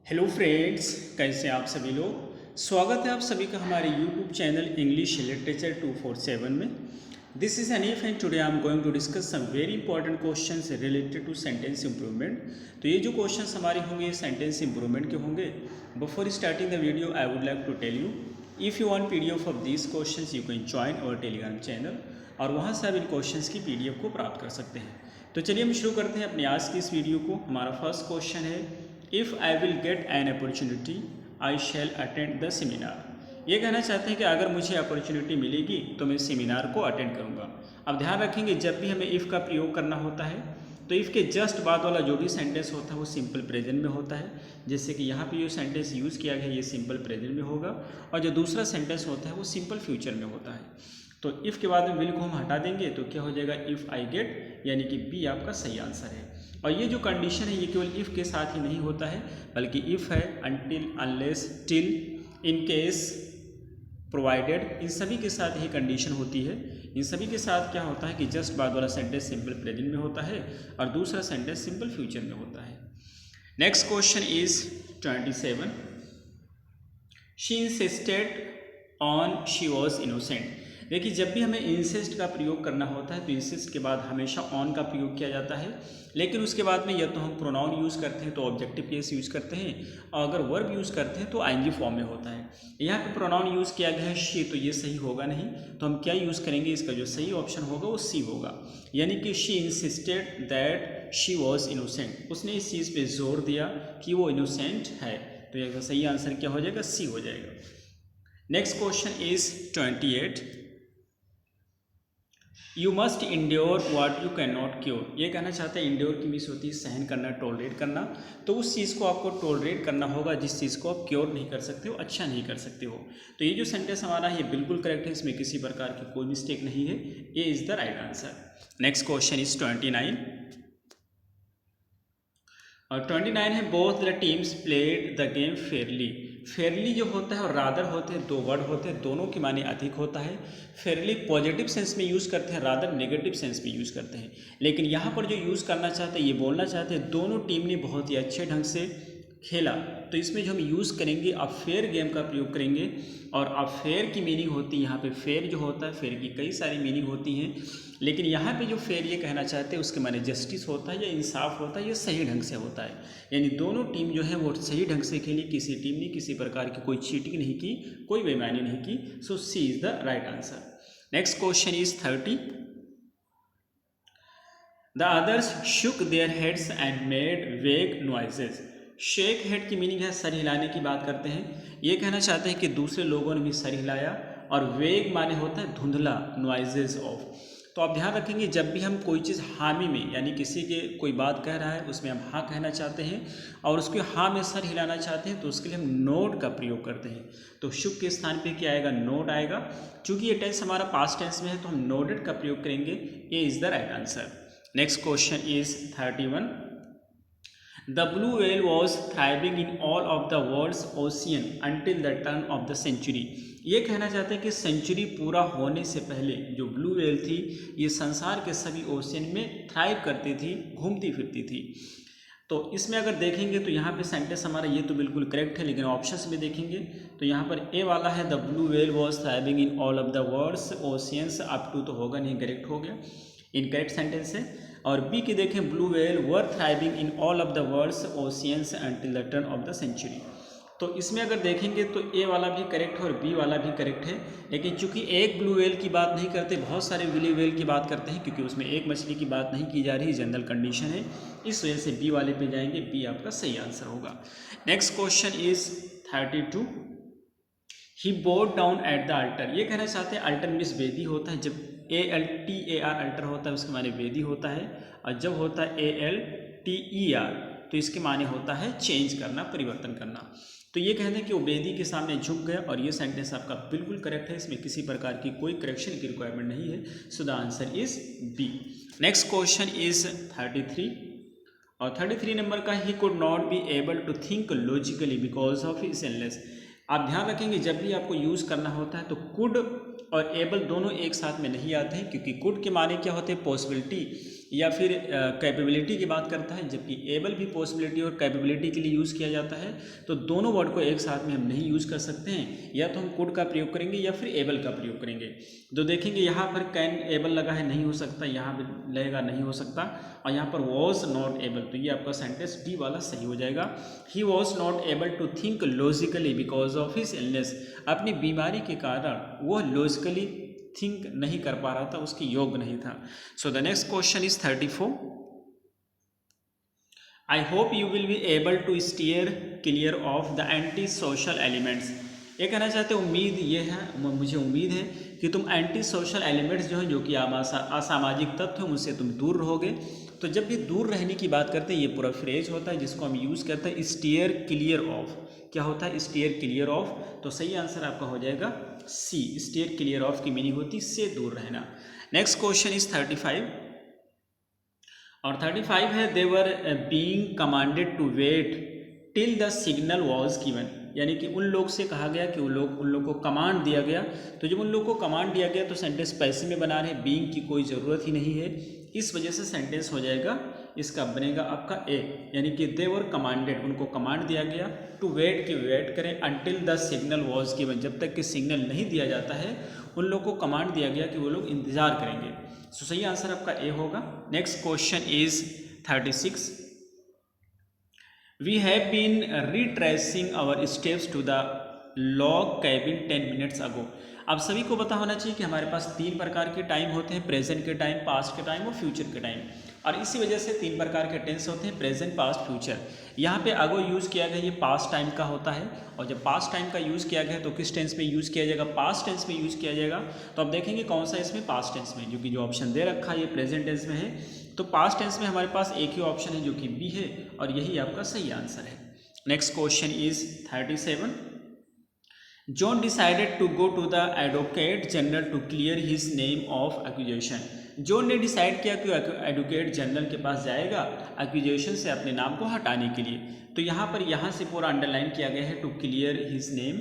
Hello friends, कैसे हैं आप सभी लोग। स्वागत है आप सभी का हमारे यूट्यूब चैनल इंग्लिश लिटरेचर 247 में। This is Anif and today I am going to discuss some very important questions related to sentence improvement. तो ये जो क्वेश्चंस हमारे होंगे सेंटेंस इंप्रूवमेंट के होंगे। Before starting the video I would like to tell you, if you want PDF of these questions you can join our Telegram channel और वहाँ से आप इन क्वेश्चंस की पीडीएफ को प्राप्त कर सकते हैं। तो चलिए हम शुरू करते हैं अपने आज की इस वीडियो को। हमारा फर्स्ट क्वेश्चन है, if I will get an opportunity I shall attend the seminar. ये कहना चाहते हैं कि अगर मुझे अपॉर्चुनिटी मिलेगी तो मैं सेमिनार को अटेंड करूँगा। अब ध्यान रखेंगे, जब भी हमें इफ़ का प्रयोग करना होता है तो इफ़ के जस्ट बाद वाला जो भी सेंटेंस होता है वो सिंपल प्रेजेंट में होता है। जैसे कि यहाँ पे जो सेंटेंस यूज़ किया गया ये सिंपल प्रेजेंट में होगा और जो दूसरा सेंटेंस होता है वो सिंपल फ्यूचर में होता है। तो इफ़ के बाद में विल को हम हटा देंगे तो क्या हो जाएगा, इफ़ आई गेट, यानी कि बी आपका सही आंसर है। और ये जो कंडीशन है ये केवल इफ़ के साथ ही नहीं होता है, बल्कि इफ़ है, until, unless, till, in case, provided, इन सभी के साथ ये कंडीशन होती है। इन सभी के साथ क्या होता है कि जस्ट बाद वाला सेंटेंस सिंपल प्रेजेंट में होता है और दूसरा सेंटेंस सिंपल फ्यूचर में होता है। Next question is 27। She insisted on she was innocent. देखिए, जब भी हमें इंसिस्ट का प्रयोग करना होता है तो इंसिस्ट के बाद हमेशा ऑन का प्रयोग किया जाता है, लेकिन उसके बाद में या तो हम प्रोनाउन यूज़ करते हैं तो ऑब्जेक्टिव केस यूज़ करते हैं, और अगर वर्ब यूज़ करते हैं तो आईएनजी फॉर्म में होता है। यहाँ पे प्रोनाउन यूज़ किया गया है शी, तो ये सही होगा नहीं, तो हम क्या यूज़ करेंगे, इसका जो सही ऑप्शन होगा वो सी होगा। यानी कि she insisted that she was innocent, उसने इस चीज़ पर जोर दिया कि वो इनोसेंट है, तो यह सही आंसर क्या हो जाएगा, सी हो जाएगा। Next question is 28। You must endure what you can not cure. ये कहना चाहते हैं इंड्योर की मीन्स होती है सहन करना, टॉलरेट करना। तो उस चीज़ को आपको टॉलरेट करना होगा जिस चीज़ को आप क्योर नहीं कर सकते हो, अच्छा नहीं कर सकते हो। तो ये जो सेंटेंस हमारा है ये बिल्कुल करेक्ट है, इसमें किसी प्रकार की कोई मिस्टेक नहीं है, ये is the right answer. Next question is 29। और 29 है, both the teams played the game Fairlie. Fairlie जो होता है और रादर होते हैं, दो वर्ड होते हैं, दोनों की माने अधिक होता है। फेयरली पॉजिटिव सेंस में यूज़ करते हैं, रादर नेगेटिव सेंस में यूज़ करते हैं। लेकिन यहाँ पर जो यूज़ करना चाहते हैं, ये बोलना चाहते हैं दोनों टीम ने बहुत ही अच्छे ढंग से खेला। तो इसमें जो हम यूज़ करेंगे आप फेयर गेम का प्रयोग करेंगे। और आप फेयर की मीनिंग होती है, यहाँ पे फेयर जो होता है, फेयर की कई सारी मीनिंग होती हैं, लेकिन यहाँ पे जो फेयर ये कहना चाहते हैं उसके माने जस्टिस होता है या इंसाफ होता है, या सही ढंग से होता है। यानी दोनों टीम जो है वो सही ढंग से खेली, किसी टीम ने किसी प्रकार की कोई चीटिंग नहीं की, कोई बेईमानी नहीं की। So C is the right answer. Next question is 30। The others shook their heads and made vague noises. Shake head की मीनिंग है सर हिलाने की बात करते हैं। ये कहना चाहते हैं कि दूसरे लोगों ने भी सर हिलाया, और वेग माने होता है धुंधला, नॉइजेज ऑफ। तो आप ध्यान रखेंगे, जब भी हम कोई चीज़ हामी में, यानी किसी के कोई बात कह रहा है उसमें हम हाँ कहना चाहते हैं और उसके हाँ में सर हिलाना चाहते हैं, तो उसके लिए हम नोड का प्रयोग करते हैं। तो शुक के स्थान पे क्या आएगा, नोड आएगा। चूंकि ये टेंस हमारा पास्ट टेंस में है तो हम नोडेड का प्रयोग करेंगे, ये is the right answer. Next question is 31। The blue whale was thriving in all of the world's ocean until the turn of the century। ये कहना चाहते हैं कि सेंचुरी पूरा होने से पहले जो ब्लू व्हेल थी ये संसार के सभी ओशियन में थ्राइव करती थी, घूमती फिरती थी। तो इसमें अगर देखेंगे तो यहाँ पे सेंटेंस हमारा ये तो बिल्कुल करेक्ट है, लेकिन ऑप्शंस में देखेंगे तो यहाँ पर ए वाला है, the blue whale was thriving in all of the world's oceans, up to तो होगा नहीं, करेक्ट हो गया, इनकरेक्ट सेंटेंस है। और बी की देखें, blue whale were thriving in all of the world's oceans until the turn of the century. तो इसमें अगर देखेंगे तो ए वाला भी करेक्ट है और बी वाला भी करेक्ट है, लेकिन चूंकि एक ब्लू व्हेल की बात नहीं करते, बहुत सारे ब्लू व्हेल की बात करते हैं, क्योंकि उसमें एक मछली की बात नहीं की जा रही, जनरल कंडीशन है, इस वजह से बी वाले पे जाएंगे, बी आपका सही आंसर होगा। Next question is 32। He boat down at the alter. ये कहना चाहते हैं अल्टर मीन्स वेदी होता है, जब ALTAR अल्टर होता है उसके माने वेदी होता है, और जब होता है ALTER तो इसके माने होता है चेंज करना, परिवर्तन करना। तो ये कहते हैं कि वो वेदी के सामने झुक गया, और ये सेंटेंस आपका बिल्कुल करेक्ट है, इसमें किसी प्रकार की कोई करेक्शन की रिक्वायरमेंट नहीं है। So the answer is B. Next question is 33। और 33 नंबर का, he could not be able to think logically because of his illness. आप ध्यान रखेंगे जब भी आपको यूज़ करना होता है तो कुड और एबल दोनों एक साथ में नहीं आते हैं, क्योंकि कुड के माने क्या होते हैं, पॉसिबिलिटी, या फिर कैपेबिलिटी की बात करता है, जबकि एबल भी पॉसिबिलिटी और कैपेबिलिटी के लिए यूज़ किया जाता है। तो दोनों वर्ड को एक साथ में हम नहीं यूज़ कर सकते हैं, या तो हम कुड का प्रयोग करेंगे या फिर एबल का प्रयोग करेंगे। तो देखेंगे यहाँ पर कैन एबल लगा है, नहीं हो सकता, यहाँ पर लगेगा नहीं हो सकता, और यहाँ पर वॉज नॉट एबल, तो ये आपका सेंटेंस डी वाला सही हो जाएगा। He was not able to think logically because of his illness, अपनी बीमारी के कारण वह लॉजिकली थिंक नहीं कर पा रहा था, उसकी योग नहीं था। So the next question is 34। I hope you will be able to steer clear of the anti social elements. ये कहना चाहते हैं उम्मीद ये है, मुझे उम्मीद है कि तुम एंटी सोशल एलिमेंट्स जो हैं, जो कि असामाजिक तत्व हैं, उनसे तुम दूर रहोगे। तो जब भी दूर रहने की बात करते हैं, ये पूरा फ्रेज होता है जिसको हम यूज़ करते हैं स्टीयर क्लियर ऑफ। क्या होता है स्टीयर क्लियर ऑफ? तो सही आंसर आपका हो जाएगा सी। स्टीयर क्लियर ऑफ की मीनिंग होती है से दूर रहना। नेक्स्ट क्वेश्चन इज 35, और 35 है they were being commanded to wait till the signal was given, यानी कि उन लोग से कहा गया कि उन लोग को कमांड दिया गया। तो जब उन लोग को कमांड दिया गया तो सेंटेंस पैसे में बना रहे, बीइंग की कोई ज़रूरत ही नहीं है, इस वजह से सेंटेंस हो जाएगा, इसका बनेगा आपका ए, यानी कि दे वर कमांडेड, उनको कमांड दिया गया, टू वेट, कि वेट करें, until the signal was given, जब तक कि सिग्नल नहीं दिया जाता है उन लोग को कमांड दिया गया कि वो लोग इंतज़ार करेंगे। सो सही आंसर आपका ए होगा। Next question is 36। We have been retracing our steps to the log cabin 10 minutes ago. अब सभी को पता होना चाहिए कि हमारे पास 3 प्रकार के टाइम होते हैं, प्रेजेंट के टाइम, पास्ट के टाइम और फ्यूचर के टाइम, और इसी वजह से 3 प्रकार के टेंस होते हैं, प्रेजेंट, पास्ट, फ्यूचर। यहाँ पे अगो यूज़ किया गया, ये पास्ट टाइम का होता है, और जब पास्ट टाइम का यूज़ किया गया तो किस टेंस में यूज़ किया जाएगा? पास्ट टेंस में यूज़ किया जाएगा। तो अब देखेंगे कौन सा इसमें पास्ट टेंस में, जो कि जो ऑप्शन दे रखा है ये प्रेजेंट टेंस में है, तो पास्ट टेंस में हमारे पास एक ही ऑप्शन है जो कि बी है, और यही आपका सही आंसर है। Next question is 37। John decided to go to the advocate general to clear his name of accusation. John ने डिसाइड किया कि एडवोकेट जनरल के पास जाएगा एक्यूजेशन से अपने नाम को हटाने के लिए। तो यहाँ से पूरा अंडरलाइन किया गया है टू क्लियर हिज नेम,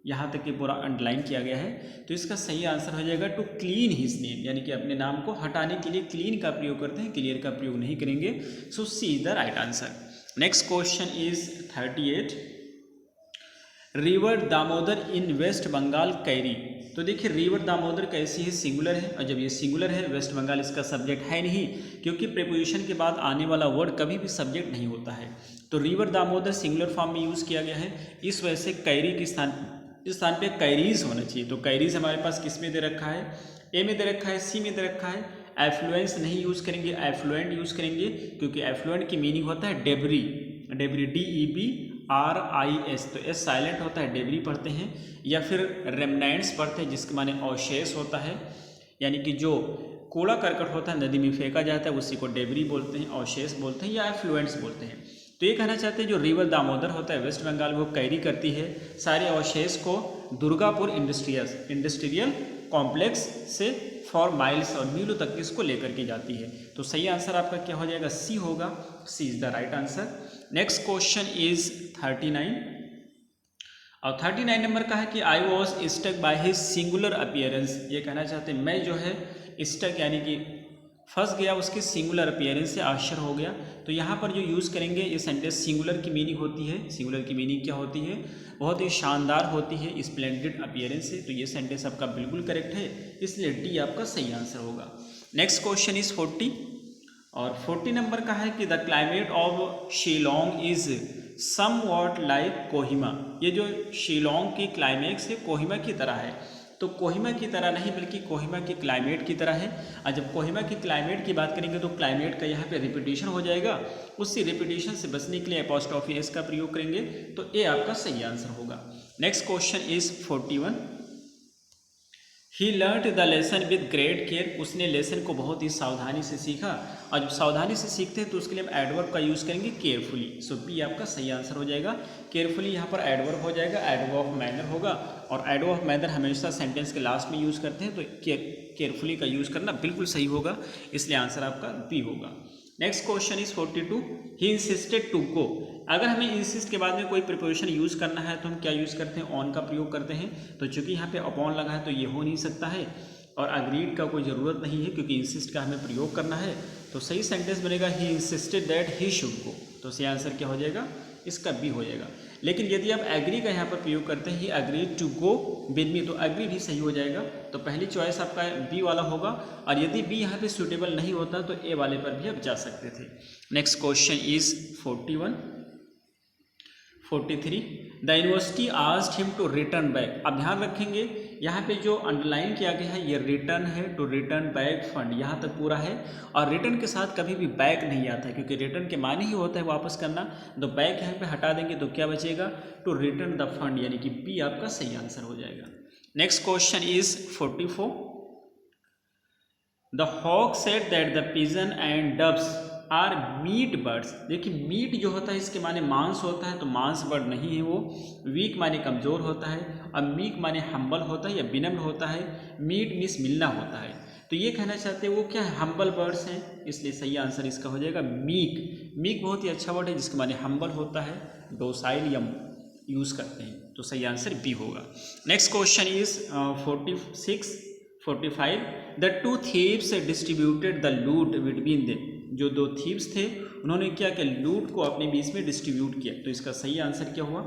यहाँ तक कि पूरा अंडरलाइन किया गया है, तो इसका सही आंसर हो जाएगा टू क्लीन हिज नेम, यानी कि अपने नाम को हटाने के लिए क्लीन का प्रयोग करते हैं, क्लियर का प्रयोग नहीं करेंगे। So C is the right answer. Next question is 38। River Damodar in West Bengal carry. तो देखिए रिवर दामोदर कैसी है, सिंगुलर है, और जब ये सिंगुलर है, वेस्ट बंगाल इसका सब्जेक्ट है नहीं, क्योंकि प्रीपोजिशन के बाद आने वाला वर्ड कभी भी सब्जेक्ट नहीं होता है। तो रिवर दामोदर सिंगुलर फॉर्म में यूज़ किया गया है, इस वजह से कैरी के स्थान पे कैरीज होना चाहिए। तो कैरीज हमारे पास किस में दे रखा है? ए में दे रखा है, सी में दे रखा है। एफ्लुएंस नहीं यूज़ करेंगे, एफ्लुएंट यूज़ करेंगे, क्योंकि एफ्लुएंट की मीनिंग होता है डेबरी, डेबरी DEBRIS, तो एस साइलेंट होता है, डेबरी पढ़ते हैं, या फिर रेमनेंट्स पढ़ते हैं जिसके माने अवशेष होता है, यानी कि जो कूड़ा करकट होता है नदी में फेंका जाता है उसी को डेबरी बोलते हैं, अवशेष बोलते हैं, या एफ्लुएंट्स बोलते हैं। तो ये कहना चाहते हैं जो रिवर दामोदर होता है वेस्ट बंगाल में, वो कैरी करती है सारे अवशेष को दुर्गापुर इंडस्ट्रियल कॉम्प्लेक्स से फॉर माइल्स और मीलों तक इसको लेकर के जाती है। तो सही आंसर आपका क्या हो जाएगा? सी होगा, C is the right answer. Next question is 39, और 39 नंबर का है कि I was stuck by his singular appearance. ये कहना चाहते हैं मैं जो है स्टक यानी कि फंस गया उसके सिंगुलर अपीयरेंस से, आश्चर्य हो गया। तो यहाँ पर जो यूज़ करेंगे ये सेंटेंस सिंगुलर की मीनिंग होती है, सिंगुलर की मीनिंग क्या होती है? बहुत ही शानदार होती है, स्प्लेंडेड अपीयरेंस से। तो ये सेंटेंस आपका बिल्कुल करेक्ट है, इसलिए डी आपका सही आंसर होगा। नेक्स्ट क्वेश्चन इज 40, और 40 नंबर का है कि the climate of Shillong is somewhat like Kohima. ये जो शिलोंग की क्लाइमेक्स है कोहिमा की तरह है, तो कोहिमा की तरह नहीं बल्कि कोहिमा के क्लाइमेट की तरह है। और जब कोहिमा की क्लाइमेट की बात करेंगे तो क्लाइमेट का यहाँ पे रिपीटिशन हो जाएगा, उसी रिपीटिशन से बचने के लिए अपॉस्ट्रोफी एस का प्रयोग करेंगे, तो ए आपका सही आंसर होगा। Next question is 41। He learn the lesson with great care. उसने लेसन को बहुत ही सावधानी से सीखा, और जब सावधानी से सीखते हैं तो उसके लिए हम एडवर्ब का यूज़ करेंगे केयरफुली। सो बी आपका सही आंसर हो जाएगा। केयरफुली यहाँ पर एडवर्ब हो जाएगा, एडवर्ब ऑफ मैनर होगा, और एडवर्ब ऑफ मैनर हमेशा सेंटेंस के लास्ट में यूज़ करते हैं, तो केयरफुली का यूज़ करना बिल्कुल सही होगा, इसलिए आंसर आपका बी होगा। Next question is 42। He insisted to go. अगर हमें इंसिस्ट के बाद में कोई प्रीपोजिशन यूज़ करना है तो हम क्या यूज़ करते हैं? ऑन का प्रयोग करते हैं। तो चूंकि यहाँ पे अपॉन लगा है तो ये हो नहीं सकता है, और अग्रीड का कोई ज़रूरत नहीं है क्योंकि इंसिस्ट का हमें प्रयोग करना है, तो सही सेंटेंस बनेगा he insisted that he should go, तो सही आंसर क्या हो जाएगा, इसका बी हो जाएगा। लेकिन यदि आप एग्री का यहाँ पर प्रयोग करते हैं, he agreed to go with me, तो एग्री भी सही हो जाएगा। तो पहली चॉइस आपका बी वाला होगा, और यदि बी यहाँ पे सूटेबल नहीं होता तो ए वाले पर भी आप जा सकते थे। Next question is 43 the university asked him to return back. अब ध्यान रखेंगे यहाँ पे जो अंडरलाइन किया गया है ये रिटर्न है, टू रिटर्न बैक फंड, यहाँ तक पूरा है। और रिटर्न के साथ कभी भी बैक नहीं आता है, क्योंकि रिटर्न के माने ही होता है वापस करना। तो बैक यहाँ पे हटा देंगे तो क्या बचेगा, टू रिटर्न द फंड, यानी कि बी आपका सही आंसर हो जाएगा। Next question is 44 the hawk said that the pigeon and doves are meat birds. देखिए मीट जो होता है इसके माने मांस होता है, तो मांस बर्ड नहीं है वो। वीक माने कमज़ोर होता है, और मीक माने हम्बल होता है या विनम्र होता है। मीट मीन्स मिलना होता है, तो ये कहना चाहते हैं वो क्या है, हम्बल बर्ड्स हैं, इसलिए सही आंसर इसका हो जाएगा मीक। मीक बहुत ही अच्छा वर्ड है जिसके माने हम्बल होता है, डोसाइल या यूज़ करते हैं, तो सही आंसर बी होगा। Next question is 45 the two thieves distributed the लूट बिटवीन देम। जो दो थीव्स थे उन्होंने क्या किया, लूट को अपने बीच में डिस्ट्रीब्यूट किया, तो इसका सही आंसर क्या हुआ।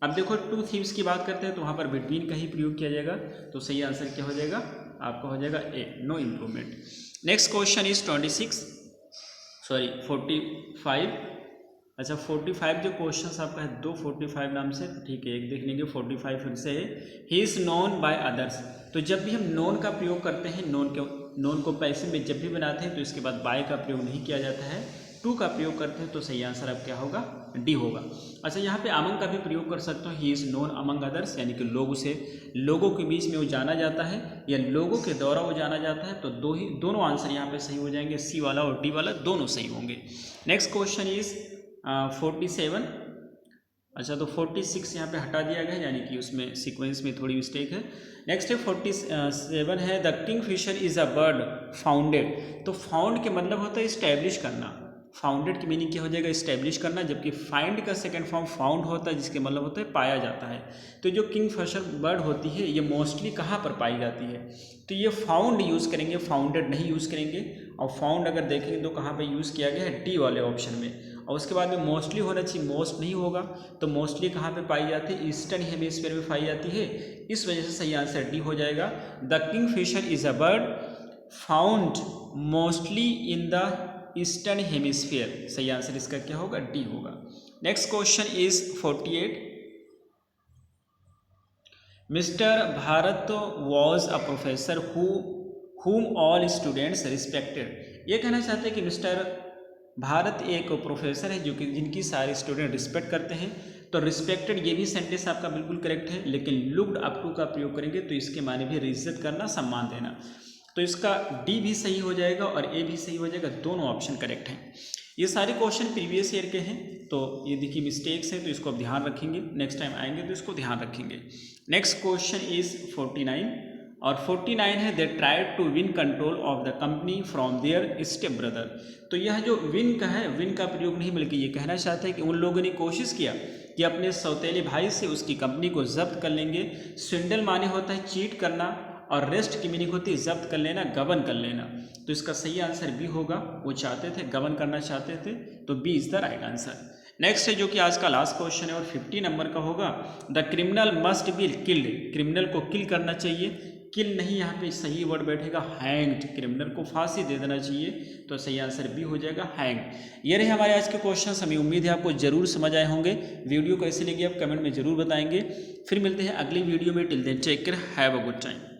अब देखो टू थीव्स की बात करते हैं तो वहाँ पर बिटवीन का ही प्रयोग किया जाएगा, तो सही आंसर क्या हो जाएगा, आपका हो जाएगा A, no improvement. Next question is 45। अच्छा 45 जो क्वेश्चन आपका है 245 नाम से, तो ठीक है एक देख लेंगे। 45 फिर से है, he is known by others. तो जब भी हम नोन का प्रयोग करते हैं, नोन को पैसिव में जब भी बनाते हैं तो इसके बाद बाय का प्रयोग नहीं किया जाता है, टू का प्रयोग करते हैं, तो सही आंसर अब क्या होगा, डी होगा। अच्छा यहाँ पे अमंग का भी प्रयोग कर सकते हो, he is known among others, यानी कि लोगों के बीच में वो जाना जाता है या लोगों के द्वारा वो जाना जाता है, तो दोनों आंसर यहाँ पे सही हो जाएंगे, सी वाला और डी वाला दोनों सही होंगे। Next question is 47। अच्छा तो 46 यहाँ पे हटा दिया गया है, यानी कि उसमें सीक्वेंस में थोड़ी मिस्टेक है। नेक्स्ट है 47 है the Kingfisher is a bird founded. तो फाउंड के मतलब होता है इस्टेब्लिश करना, फाउंडेड की मीनिंग क्या हो जाएगा, इस्टेब्लिश करना, जबकि फाइंड का सेकंड फॉर्म फाउंड होता है जिसके मतलब होता है पाया जाता है। तो जो किंगफिशर बर्ड होती है ये मोस्टली कहाँ पर पाई जाती है, तो ये फाउंड यूज़ करेंगे, फाउंडेड नहीं यूज़ करेंगे। और फाउंड अगर देखेंगे तो कहाँ पे यूज़ किया गया है, डी वाले ऑप्शन में। और उसके बाद में मोस्टली होना चाहिए, मोस्ट नहीं होगा, तो मोस्टली कहाँ पे पाई जाती है, ईस्टर्न हेमिस्फीयर में पाई जाती है, इस वजह से सही आंसर डी हो जाएगा। The Kingfisher is a bird found mostly in the eastern hemisphere, सही आंसर इसका क्या होगा, डी होगा। Next question is 48 mister Bharat was a professor whom all students respected। ये कहना चाहते हैं कि मिस्टर भारत एक प्रोफेसर है जो कि जिनकी सारे स्टूडेंट रिस्पेक्ट करते हैं, तो रिस्पेक्टेड ये भी सेंटेंस आपका बिल्कुल करेक्ट है, लेकिन लुक्ड अप टू का प्रयोग करेंगे तो इसके माने भी इज्जत करना, सम्मान देना, तो इसका डी भी सही हो जाएगा और ए भी सही हो जाएगा, दोनों ऑप्शन करेक्ट हैं। ये सारे क्वेश्चन प्रीवियस ईयर के हैं, तो ये देखिए मिस्टेक्स हैं तो इसको आप ध्यान रखेंगे, नेक्स्ट टाइम आएंगे तो इसको ध्यान रखेंगे। नेक्स्ट क्वेश्चन इज 49 और 49 है they tried to win control of the company from their step brother. तो यह जो विन का है, विन का प्रयोग नहीं बल्कि ये कहना चाहते हैं कि उन लोगों ने कोशिश किया कि अपने सौतेले भाई से उसकी कंपनी को जब्त कर लेंगे। स्विंडल माने होता है चीट करना, और रेस्ट की मीनिंग होती है जब्त कर लेना, गबन कर लेना, तो इसका सही आंसर बी होगा। वो चाहते थे, गबन करना चाहते थे, तो B is the right answer. Next है जो कि आज का लास्ट क्वेश्चन है और 50 नंबर का होगा, the criminal must be killed. Criminal को किल करना चाहिए, किल नहीं, यहाँ पे सही वर्ड बैठेगा हैंग्ड, क्रिमिनल को फांसी दे देना चाहिए, तो सही आंसर बी हो जाएगा हैंग्ड। ये रहे हमारे आज के क्वेश्चन, हमें उम्मीद है आपको जरूर समझ आए होंगे। वीडियो कैसे लगी आप कमेंट में जरूर बताएंगे। फिर मिलते हैं अगली वीडियो में, till then take care, have a good time.